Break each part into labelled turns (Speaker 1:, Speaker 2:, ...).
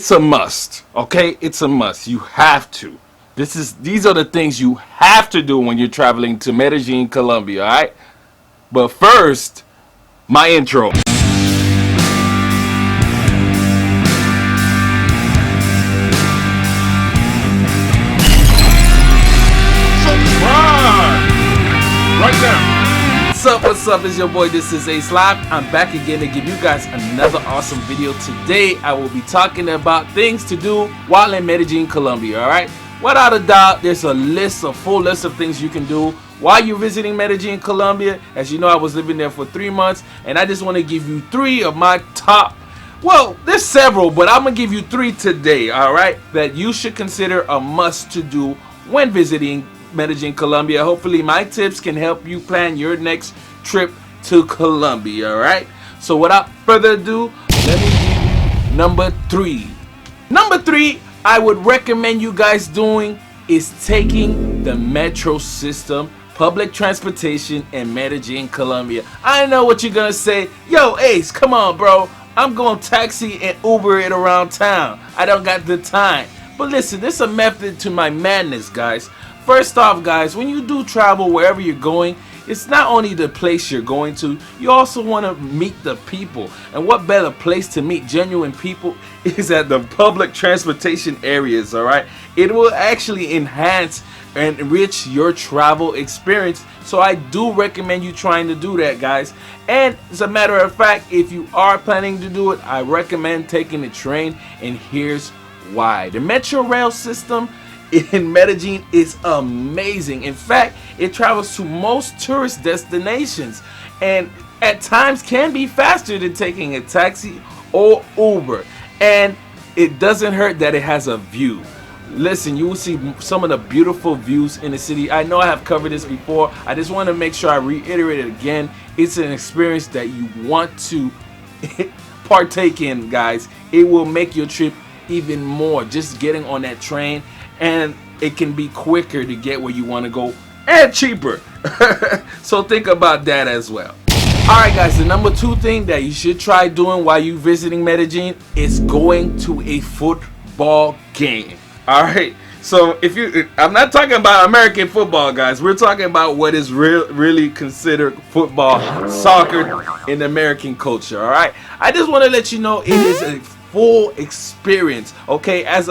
Speaker 1: It's a must, okay? It's a must. You have to. These are the things you have to do when you're traveling to Medellin, Colombia, all right? But first, my intro. Subscribe right now. What's up? It's your boy. This is Ace Live. I'm back again to give you guys another awesome video. Today, I will be talking about things to do while in Medellin, Colombia, all right? Without a doubt, there's a full list of things you can do while you're visiting Medellin, Colombia. As you know, I was living there for 3 months, and I just want to give you 3 of my top. Well, there's several, but I'm gonna give you 3 today, all right, that you should consider a must to do when visiting Medellin, Colombia. Hopefully, my tips can help you plan your next trip to Colombia, all right? So, without further ado, let me give you number 3. Number 3. I would recommend you guys doing is taking the metro system, public transportation in Medellin, Colombia. I know what you're gonna say. Yo, Ace, come on, bro. I'm going taxi and Uber it around town. I don't got the time. But listen, there's a method to my madness, guys. First off, guys, when you do travel wherever you're going, it's not only the place you're going to, you also want to meet the people. And what better place to meet genuine people is at the public transportation areas, all right? It will actually enhance and enrich your travel experience. So I do recommend you trying to do that, guys. And as a matter of fact, if you are planning to do it, I recommend taking the train, and here's why. The Metrorail system in Medellin is amazing. In fact, it travels to most tourist destinations and at times can be faster than taking a taxi or Uber. And it doesn't hurt that it has a view. Listen, you will see some of the beautiful views in the city. I know I have covered this before. I just want to make sure I reiterate it again. It's an experience that you want to partake in, guys. It will make your trip even more just getting on that train, and it can be quicker to get where you want to go and cheaper. So think about that as well. Alright, guys, the number 2 thing that you should try doing while you're visiting Medellin is going to a football game. Alright, so I'm not talking about American football, guys. We're talking about what is really considered football, soccer in American culture. Alright, I just want to let you know it is a full experience. Okay, as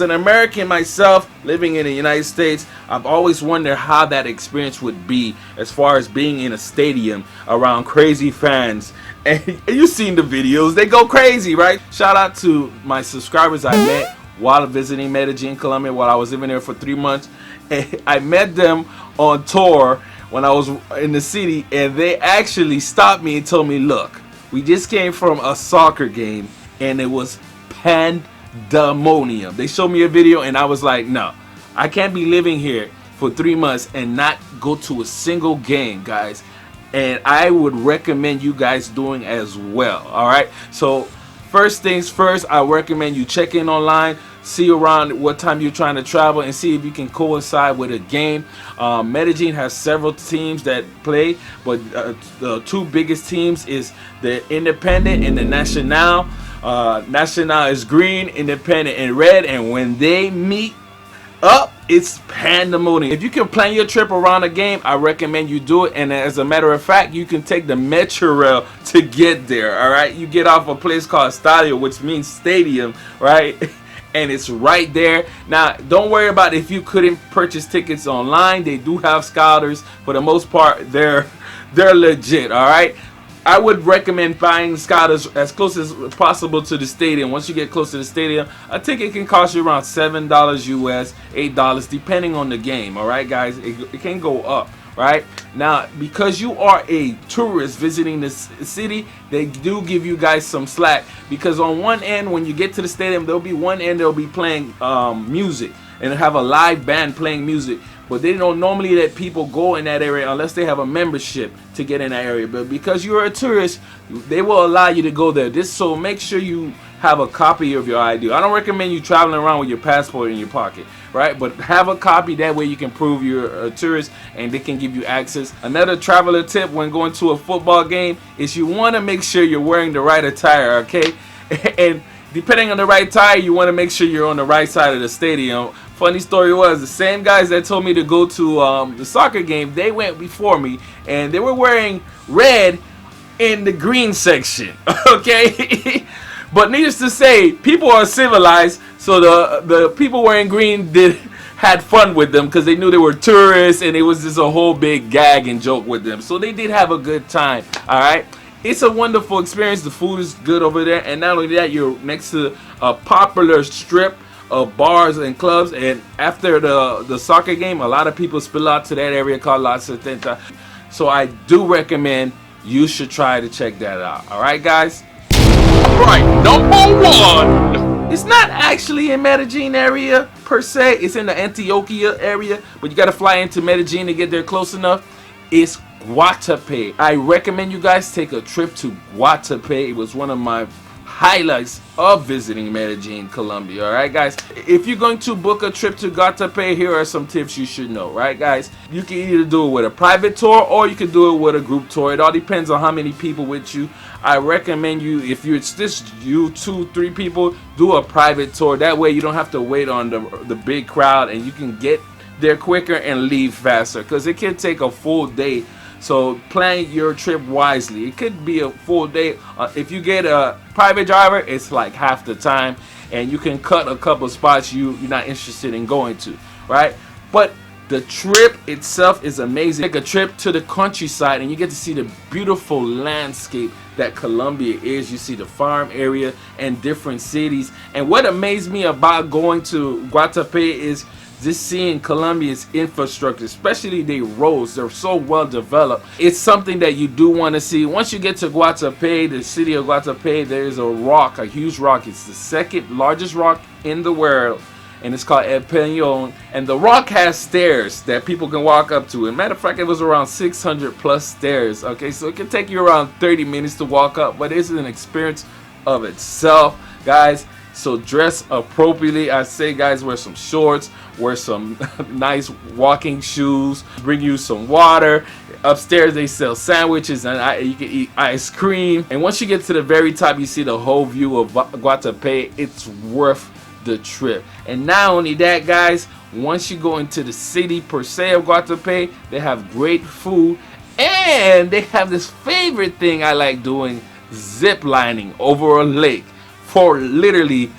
Speaker 1: an American myself living in the United States, I've always wondered how that experience would be as far as being in a stadium around crazy fans. And you've seen the videos, they go crazy, right? Shout out to my subscribers I met while visiting Medellin, Colombia, while I was living there for 3 months. And I met them on tour when I was in the city, and they actually stopped me and told me, look, we just came from a soccer game and it was pandemonium. They showed me a video and I was like, no, I can't be living here for 3 months and not go to a single game, guys. And I would recommend you guys doing as well. All right, so first things first, I recommend you check in online, see around what time you're trying to travel, and see if you can coincide with a game. Medellin has several teams that play, but the 2 biggest teams is the Independent and the Nacional. Nacional is green, Independent and red, and when they meet up, it's pandemonium. If you can plan your trip around a game, I recommend you do it. And as a matter of fact, you can take the Metrorail to get there. All right, you get off a place called Estadio, which means stadium, right? And it's right there. Now, don't worry about if you couldn't purchase tickets online. They do have scouters. For the most part, they're legit. All right, I would recommend buying scouters as close as possible to the stadium. Once you get close to the stadium, a ticket can cost you around $7 US, $8, depending on the game. All right, guys, it can go up. Right now, because you are a tourist visiting this city, they do give you guys some slack, because on one end, when you get to the stadium, there'll be one end they'll be playing music and have a live band playing music. But they don't normally let people go in that area unless they have a membership to get in that area. But because you're a tourist, they will allow you to go there. So make sure you have a copy of your ID. I don't recommend you traveling around with your passport in your pocket, right? But have a copy, that way you can prove you're a tourist and they can give you access. Another traveler tip when going to a football game is you want to make sure you're wearing the right attire, okay? And depending on the right tire, you want to make sure you're on the right side of the stadium. Funny story was, the same guys that told me to go to the soccer game, they went before me, and they were wearing red in the green section. Okay. But needless to say, people are civilized, so the people wearing green had fun with them because they knew they were tourists, and it was just a whole big gag and joke with them. So they did have a good time. All right, it's a wonderful experience. The food is good over there, and not only that, you're next to a popular strip of bars and clubs. And after the soccer game, a lot of people spill out to that area called La Setenta. So I do recommend you should try to check that out. All right, guys. Right, number one. It's not actually in Medellin area per se. It's in the Antioquia area, but you got to fly into Medellin to get there close enough. It's Guatape. I recommend you guys take a trip to Guatape. It was one of my highlights of visiting Medellin, Colombia. All right, guys. If you're going to book a trip to Guatape, here are some tips you should know. Right, guys. You can either do it with a private tour or you can do it with a group tour. It all depends on how many people with you. I recommend you, if it's just you, 2-3 people, do a private tour. That way you don't have to wait on the big crowd, and you can get there quicker and leave faster, because it can take a full day. So plan your trip wisely. It could be a full day. If you get a private driver, it's like half the time, and you can cut a couple spots you're not interested in going to, right? But the trip itself is amazing. Take a trip to the countryside, and you get to see the beautiful landscape that Colombia is. You see the farm area and different cities. And what amazed me about going to Guatape is just seeing Colombia's infrastructure, especially their roads. They're so well developed. It's something that you do want to see. Once you get to Guatape, the city of Guatape, there's a rock, a huge rock. It's the second largest rock in the world, and it's called El Penol. And the rock has stairs that people can walk up to. And matter of fact, it was around 600 plus stairs. Okay, so it can take you around 30 minutes to walk up, but it's an experience of itself, guys. So dress appropriately. I say, guys, wear some shorts, wear some nice walking shoes, bring you some water. Upstairs they sell sandwiches, and you can eat ice cream. And once you get to the very top, you see the whole view of Guatape. It's worth the trip. And not only that, guys, once you go into the city per se of Guatape, they have great food, and they have this favorite thing I like doing, zip lining over a lake for literally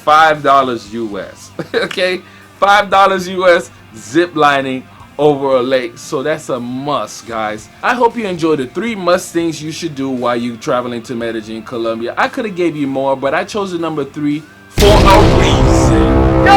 Speaker 1: $5 US. Okay, $5 US zip lining over a lake. So that's a must, guys. I hope you enjoyed the 3 must things you should do while you traveling to Medellin, Colombia. I could have gave you more, but I chose the number 3 for a reason. Yo!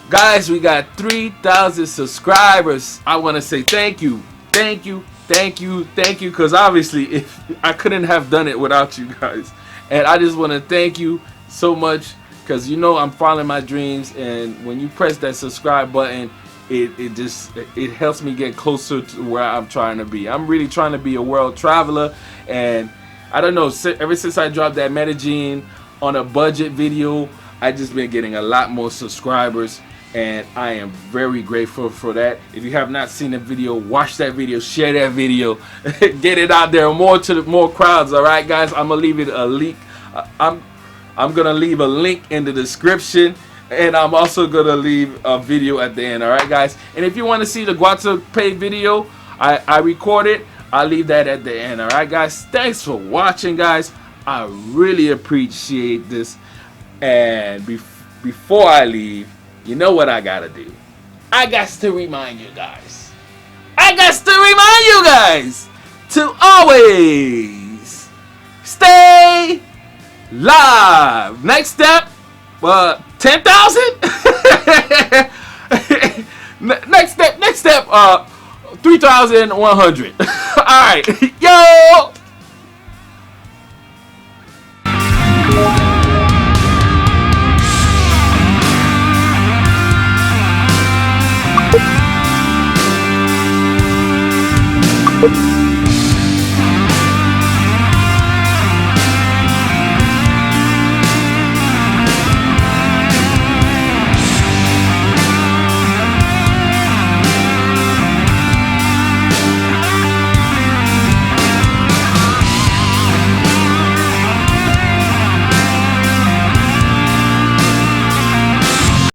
Speaker 1: Guys, we got 3,000 subscribers. I want to say thank you, thank you, thank you, thank you, because obviously if I couldn't have done it without you guys. And I just want to thank you so much, because you know I'm following my dreams, and when you press that subscribe button, it helps me get closer to where I'm trying to be. I'm really trying to be a world traveler, and I don't know, ever since I dropped that Medellin on a budget video, I just been getting a lot more subscribers, and I am very grateful for that. If you have not seen the video, watch that video, share that video, get it out there more to more crowds. All right, guys, I'm gonna leave it a link. I'm gonna leave a link in the description, and I'm also gonna leave a video at the end. All right, guys, and if you want to see the Guatape video I recorded, I'll leave that at the end. All right, guys, thanks for watching, guys. I really appreciate this. And before I leave, you know what I gotta do? I got to remind you guys. To always stay live. Next step, 10,000. Next step, 3,100. All right, yo.